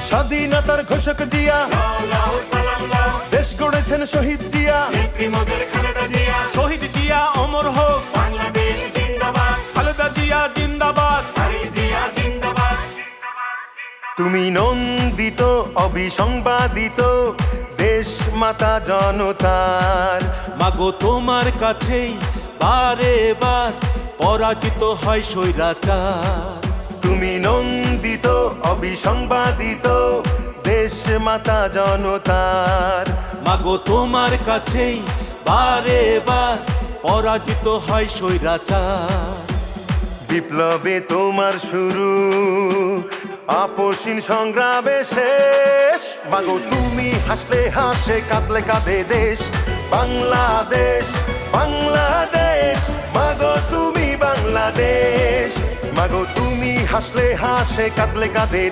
স্বাধীনতার ঘোষক জিয়া, দেশ গড়েছেন শহীদ জিয়া, শহীদ জিয়া অমর হোক, বাংলাদেশ জিন্দাবাদ, খালেদা জিয়া জিন্দাবাদ। তারেক জিয়া জিন্দাবাদ। তুমি নন্দিত অবিসংবাদিত দেশ মাতা জনতার। মাগো তোমার কাছেই বারে বার পরাজিত হয় স্বৈরাচার। তুমি নন্দিত অবিসংবাদিত দেশ মাতা জনতার। মাগো তোমার কাছেই বারে বার পরাজিত হয় স্বৈরাচার। বিপ্লবে তোমার শুরু, আপসীন সংগ্রামে শেষ। মাগো তুমি হাসলে হাসে, কাঁদলে কাঁদে দেশ বাংলাদেশ, বাংলাদেশ। মাগো তুমি বাংলাদেশ, মাগো তুমি হাসলে হাসে, কাঁদলে কাঁদে